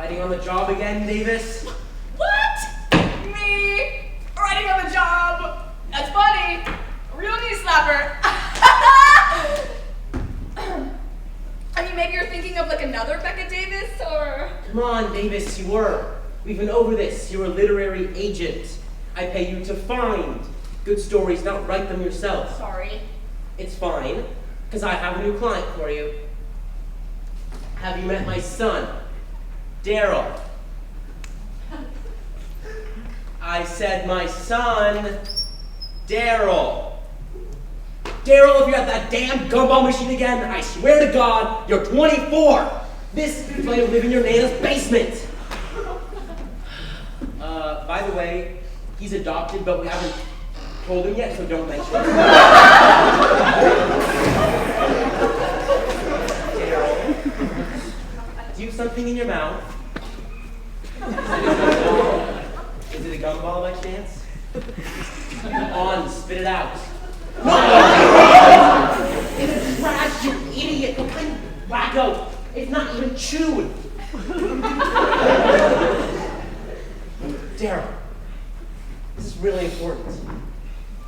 Writing on the job again, Davis? What? Me? Writing on the job? That's funny. A real knee slapper. I mean, maybe you're thinking of like another Becca Davis, or... Come on, Davis, you were. We've been over this. You're a literary agent. I pay you to find good stories, not write them yourself. Sorry. It's fine, because I have a new client for you. Have you met my son, Daryl? I said my son, Daryl. Daryl, if you're at that damn gumball machine again, I swear to God, you're 24. This is why you live in your Nana's basement. By the way, he's adopted, but we haven't told him yet, so don't mention it. Daryl, do you have something in your mouth? Is it a gumball by chance? On, spit it out. No! It's trash, you idiot! What kind of wacko? It's not even chewed! Daryl, this is really important.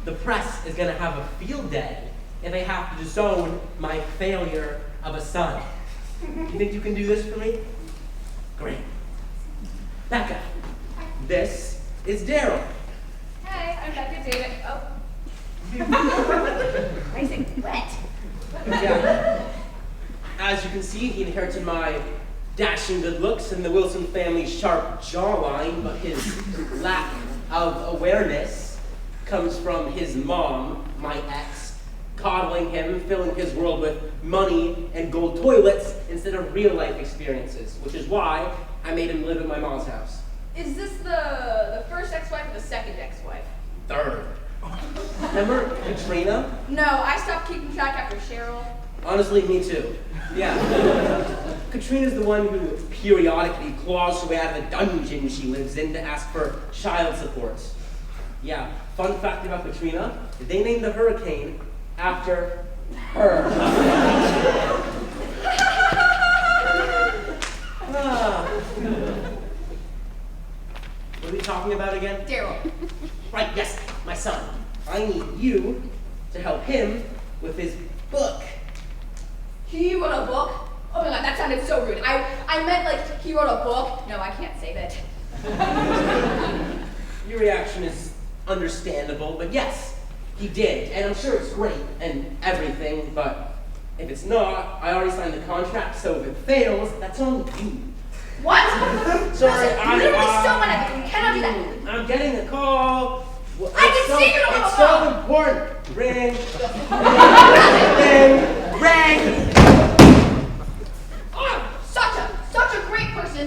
The press is going to have a field day if they have to disown my failure of a son. You think you can do this for me? Great. Becca, this is Daryl. Hey, I'm Becca Davis. Oh. Nice and wet. Yeah. As you can see, he inherited my dashing good looks and the Wilson family's sharp jawline, but his lack of awareness comes from his mom, my ex, coddling him, filling his world with money and gold toilets instead of real-life experiences, which is why I made him live in my mom's house. Is this the first ex-wife or the second ex-wife? Third. Remember Katrina? No, I stopped keeping track after Cheryl. Honestly, me too. Yeah. Katrina's the one who periodically claws her way out of the dungeon she lives in to ask for child support. Yeah, fun fact about Katrina, they named the hurricane after her. What are we talking about again? Daryl. Right, yes, my son. I need you to help him with his book. He wrote a book? Oh my God, that sounded so rude. I meant like he wrote a book. No, I can't say that. Your reaction is understandable, but yes, he did. And I'm sure it's great and everything, but if it's not, I already signed the contract, so if it fails, that's on you. What? Sorry, Listen, literally so unethical. You cannot do that. I'm getting a call. Well, I can see you don't have a It's phone. so important. Ring. Ring. Oh, such a great person.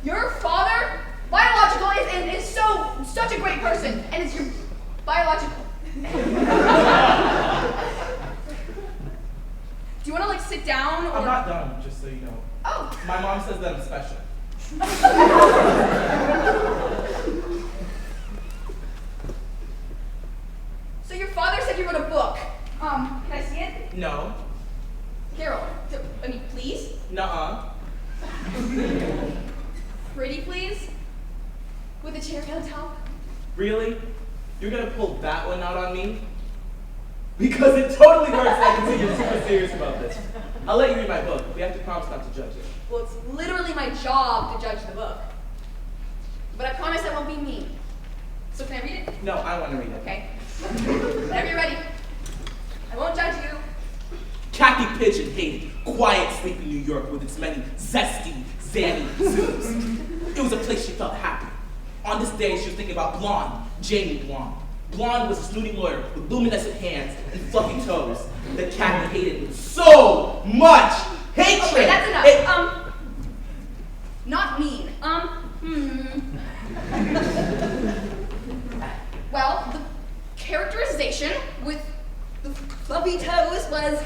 Your father, biological, is such a great person, and it's your biological. Do you want to like sit down? Or... I'm not done, just so you know. Oh. My mom says that I'm special. So your father said you wrote a book. Can I see it? No. Carol, please? Nuh-uh. Pretty please? With a cherry on top? Really? You're gonna pull that one out on me? Because it totally works, and I can see you're super serious about this. I'll let you read my book. We have to promise not to judge it. Well, it's literally my job to judge the book. But I promise I won't be mean. So can I read it? No, I want to read it. Okay. Whenever you're ready. I won't judge you. Kathy Pigeon hated quiet, sleepy New York with its many zesty, zany zoos. It was a place she felt happy. On this day, she was thinking about Blonde, Jamie Blonde. Blonde was a snooty lawyer with luminescent hands and fluffy toes that Kathy hated with so much hatred. Okay, that's enough. Not mean. Well, the characterization with the fluffy toes was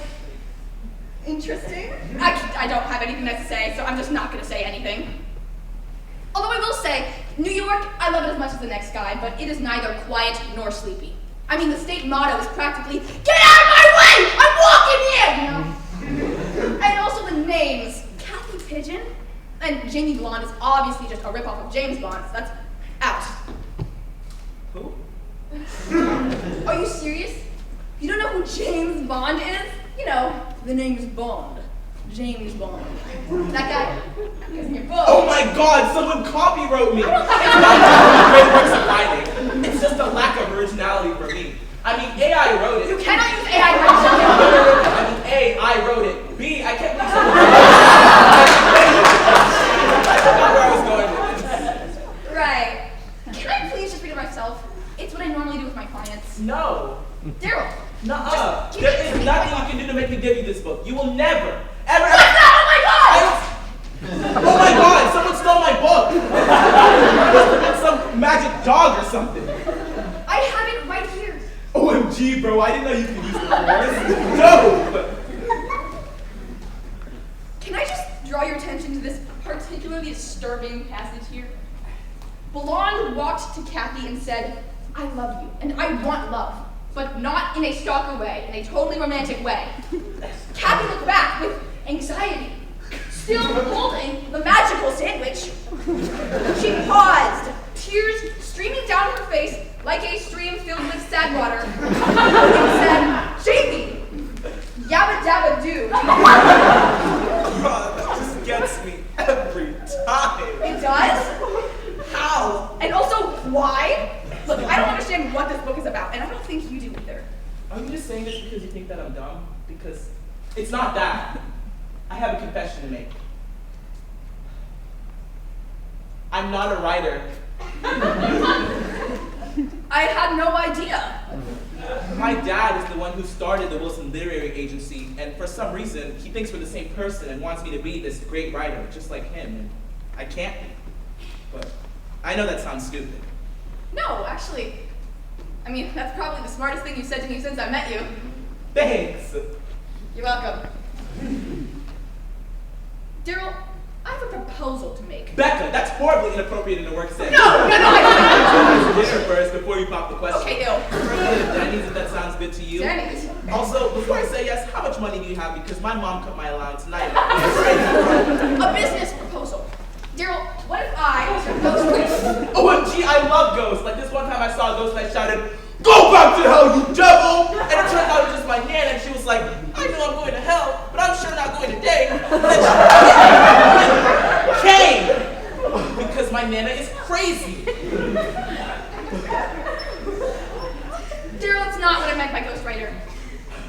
interesting. I don't have anything nice to say, so I'm just not going to say anything. Although I will say, New York, I love it as much as the next guy, but it is neither quiet nor sleepy. I mean, the state motto is practically, "Get out of my way! I'm walking in!" You know? And also the names. Kathy Pigeon Jamie Blonde is obviously just a ripoff of James Bond, so that's out. Who? Are you serious? You don't know who James Bond is? You know, the name's Bond. James Bond. That guy? He's in your book. Oh my God! Someone copywrote me. It's not great works of writing. It's just a lack of originality for me. I mean, A, I wrote it. You cannot use AI right I mean, A, I wrote it. B, I can't believe someone. I forgot where I was going with this. Right. Can I please just read it myself? It's what I normally do with my clients. No. Daryl. Nuh-uh. Just There give is me nothing my you can do to make me give you this book. You will never, ever, What's ever. that? Oh my God! Oh my God! Someone stole my book. It must have been some magic dog or something. I have it right here. OMG, bro! I didn't know you could use the force. No. Can I just draw your attention to this particularly disturbing passage here? Blonde walked to Kathy and said, I love you, and I want love, but not in a stalker way, in a totally romantic way. Kathy looked back with anxiety, still holding the magical sandwich. She paused, tears streaming down her face like a stream filled with sad water, and said, Jamie, yabba dabba doo. That just gets me every time. It does? How? And also, why? Look, I don't understand what this book is about, and I don't think you do either. Are you just saying this because you think that I'm dumb? Because it's not that. I have a confession to make. I'm not a writer. I had no idea. My dad is the one who started the Wilson Literary Agency, and for some reason, he thinks we're the same person and wants me to be this great writer, just like him. And I can't be. But I know that sounds stupid. No, actually. I mean, that's probably the smartest thing you've said to me since I met you. Thanks. You're welcome. Daryl, I have a proposal to make. Becca, that's horribly inappropriate in a work setting. No, I Let's dinner first before you pop the question. Okay, ew. Denny's, if that sounds good to you. Denny's. Also, before I say yes, how much money do you have? Because my mom cut my allowance tonight. A business proposal. Daryl, what if I was your ghost? OMG, I love ghosts. Like this one time I saw a ghost and I shouted, "Go back to hell, you devil!" And it turned out it was just my Nana, and she was like, "I know I'm going to hell, but I'm sure not going today." And she came because my Nana is crazy. Daryl, it's not what I meant by ghostwriter.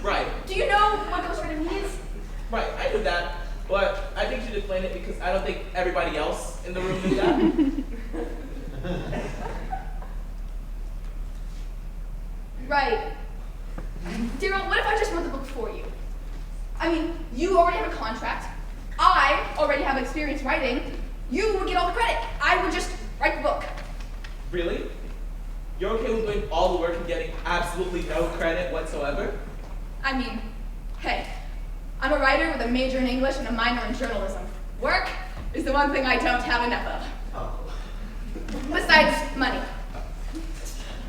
Right, Do you know what ghostwriter means? right, I knew that, but I think you should explain it because I don't think everybody else in the room knew that. Right. Daryl, what if I just wrote the book for you? I mean, you already have a contract. I already have experience writing. You would get all the credit. I would just write the book. Really? You're okay with doing all the work and getting absolutely no credit whatsoever? I mean, hey, I'm a writer with a major in English and a minor in journalism. Work is the one thing I don't have enough of. Oh. Besides money.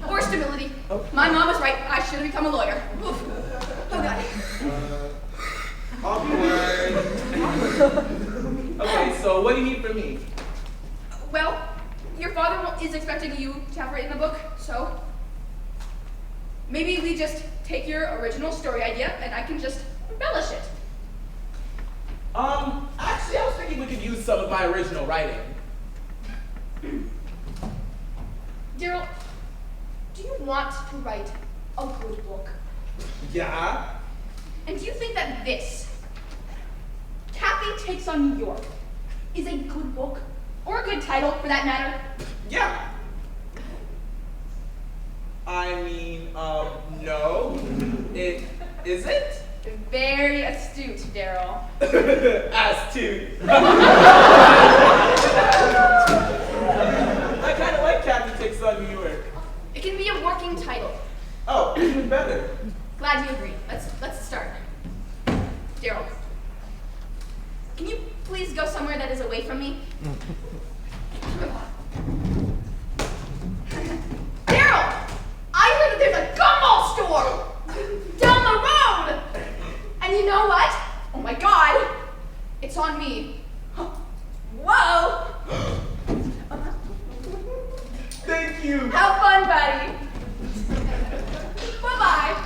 Or stability. My mom was right. I should have become a lawyer. Oof. Oh, God. Awkward. Okay, so what do you need from me? Well, your father is expecting you to have written the book, so maybe we just take your original story idea and I can just embellish it. Actually, I was thinking we could use some of my original writing. Daryl, do you want to write a good book? Yeah? And do you think that this, Kathy Takes on New York, is a good book? Or a good title, for that matter? Yeah. I mean, no. It isn't? Very astute, Daryl. Astute. I kind of like Kathy Takes on New York. It can be a working title. Oh, even better. Glad you agree. Let's start. Daryl, can you please go somewhere that is away from me? Daryl, I heard that there's a gumball store down the road. And you know what? Oh my God, it's on me. Whoa! Thank you. Have fun, buddy. Bye-bye.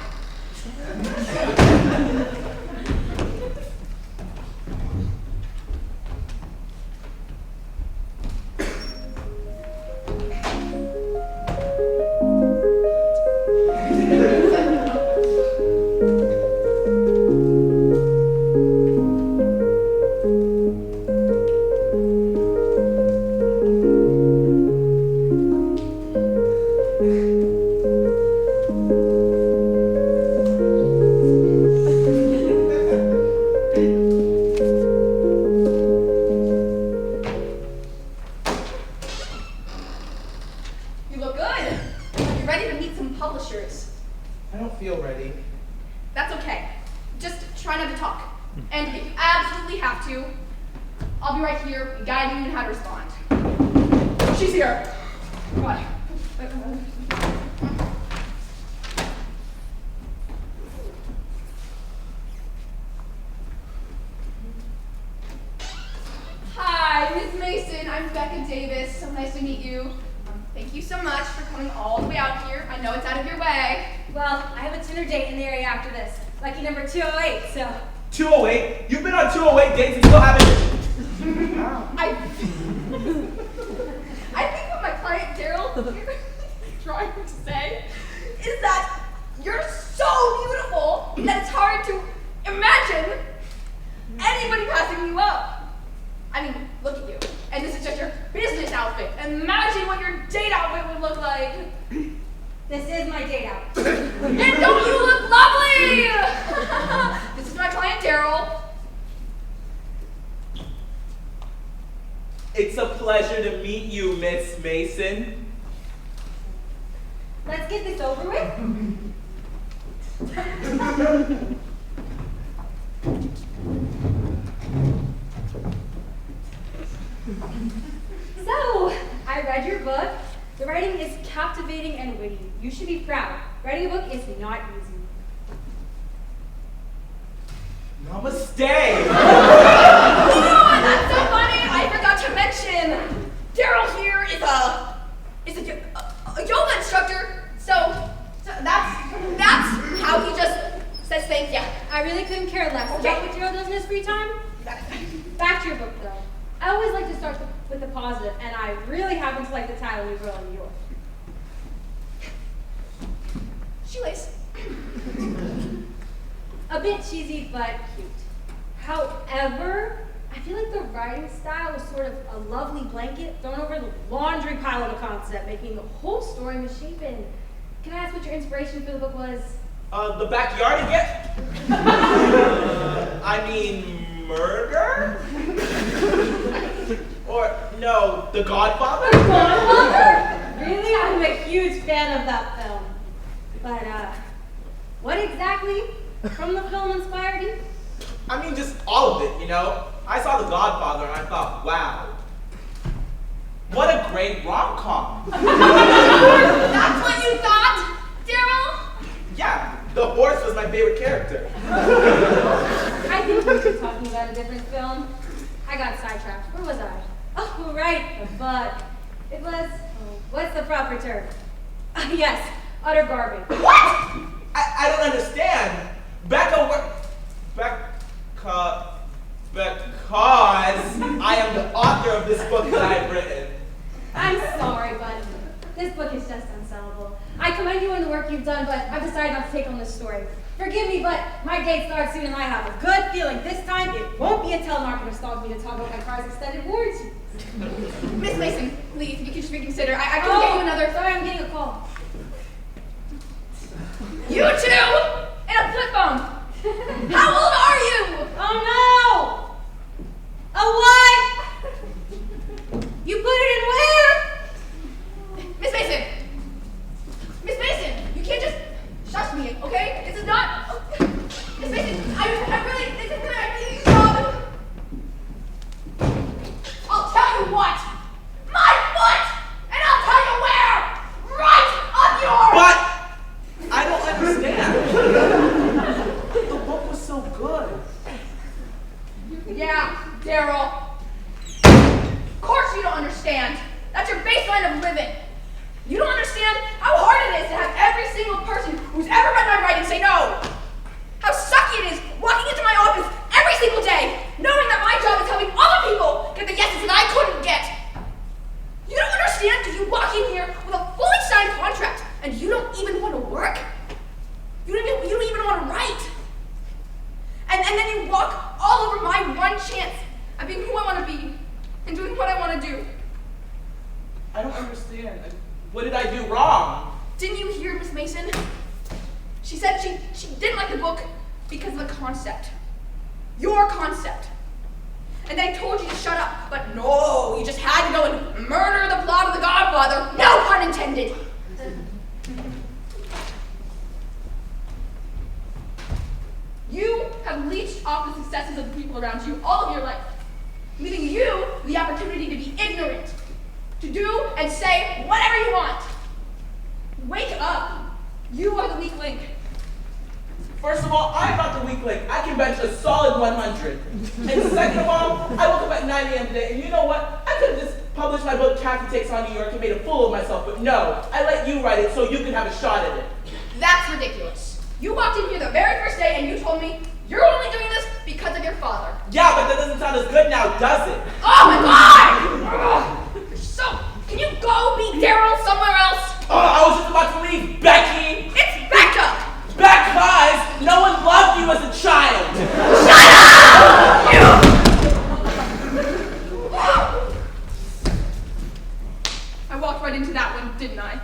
You look good. Are you ready to meet some publishers? I don't feel ready. That's okay. Just try not to talk. And if you absolutely have to, I'll be right here guiding you in how to respond. She's here. Come on. Hi, Miss Mason. I'm Becca Davis. So nice to meet you. Thank you so much for coming all the way out here. I know it's out of your way. Well, I have a Tinder date in the area after this. Lucky number 208, so. 208? You've been on 208 dates and still haven't. I think what my client Daryl is trying to say is that you're so beautiful that it's hard to imagine anybody passing you up. I mean, look at you. And this is just your business outfit. Imagine what your date outfit would look like. This is my date out. And don't you look lovely? This is my client Daryl. It's a pleasure to meet you, Miss Mason. Let's get this over with. So, I read your book. The writing is captivating and witty. You should be proud. Writing a book is not easy. Namaste. Oh, that's so funny! I forgot to mention, Daryl here is a yoga instructor. So that's how he just says thank you. I really couldn't care less Okay. about what Daryl does in his free time. Back to your book, though. I always like to start with the positive, and I really happen to like the title New Girl in New York. Shoelace. A bit cheesy, but cute. However, I feel like the writing style was sort of a lovely blanket thrown over the laundry pile of a concept, making the whole story misshapen. Can I ask what your inspiration for the book was? The backyard again? I mean, murder? Or, no, The Godfather? Godfather? Really? I'm a huge fan of that film. But, what exactly from the film inspired you? I mean, just all of it, you know? I saw The Godfather and I thought, wow. What a great rom-com. That's what you thought, Daryl? Yeah, the horse was my favorite character. I think we were talking about a different film. I got sidetracked. Where was I? Oh, right, the book. It was, what's the proper term? Yes, utter garbage. What? I don't understand. Because I am the author of this book that I've written. I'm sorry, but this book is just unsellable. I commend you on the work you've done, but I've decided not to take on this story. Forgive me, but my date starts soon and I have a good feeling this time it won't be a telemarketer stalking me to talk about my car's extended warranty. Miss Mason, please, you can just reconsider. I can get you another. Sorry, I'm getting a call. You two in a flip phone. How old are you? Oh no! A what? You put it in where? Miss Mason. Miss Mason, you can't just shush me, okay? This is not. Miss Mason, I really. This is gonna be wrong. I'll tell you what. My foot, and I'll tell you where. Right on yours. But I don't understand. The book was so good. Yeah, Daryl. understand. That's your baseline of living. You don't understand how hard it is to have every single person who's ever read my writing say no. How sucky it is walking into my office every single day, knowing that my job is helping other people get the yeses that I couldn't get. You don't understand because you walk in here with a fully signed contract and you don't even want to work. You don't even want to write. And then you walk all over my one chance at being who I want to be and doing what I want to do. I don't understand. What did I do wrong? Didn't you hear Miss Mason? She said she didn't like the book because of the concept. Your concept. And they told you to shut up, but no, you just had to go and murder the plot of The Godfather. No pun intended. You have leached off the successes of the people around you all of your life, leaving you the opportunity to be ignorant, to do and say whatever you want. Wake up. You are the weak link. First of all, I'm not the weak link. I can bench a solid 100. And second of all, I woke up at 9 a.m. today, and you know what? I could have just published my book, Kathy Takes on New York, and made a fool of myself, but no. I let you write it so you could have a shot at it. That's ridiculous. You walked in here the very first day and you told me you're only doing this because of your father. Yeah, but that doesn't sound as good now, does it? Oh my God! You're so... Can you go meet Daryl somewhere else? Oh, I was just about to leave, Becky! It's Becca! Because no one loved you as a child! I walked right into that one, didn't I?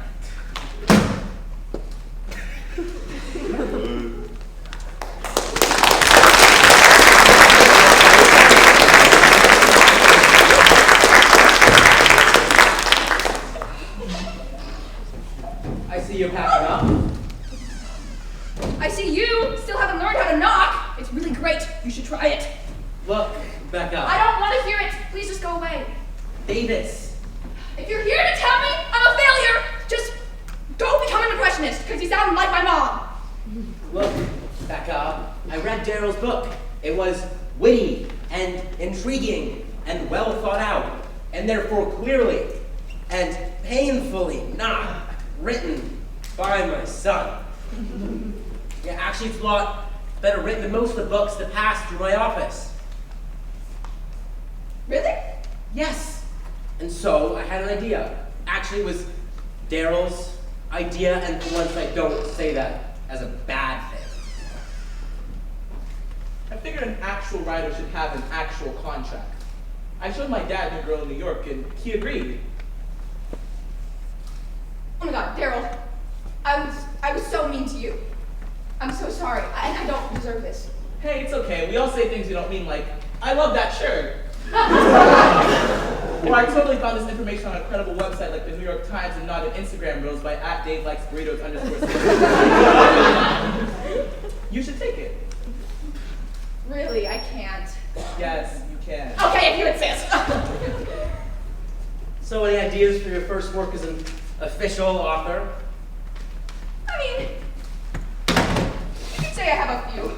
I see you're packing up. I see you still haven't learned how to knock. It's really great. You should try it. Look, Becca. I don't want to hear it. Please just go away. Davis. If you're here to tell me I'm a failure, just go become an impressionist, because you sound like my mom. Look, Becca, I read Daryl's book. It was witty and intriguing and well thought out, and therefore clearly and painfully not written by my son. Yeah, actually it's a lot better written than most of the books that pass through my office. Really? Yes. And so I had an idea. Actually, it was Daryl's idea, and for once I don't say that as a bad thing. I figured an actual writer should have an actual contract. I showed my dad New Girl in New York, and he agreed. Oh my God, Daryl. I was so mean to you. I'm so sorry. I don't deserve this. Hey, it's okay. We all say things we don't mean, like, I love that shirt. Or I totally found this information on a credible website like the New York Times and not in Instagram reels by @DaveLikesBurritos_. You should take it. Really, I can't. Yes, you can. Okay, if you insist. So any ideas for your first work as an official author? I mean, you could say I have a few.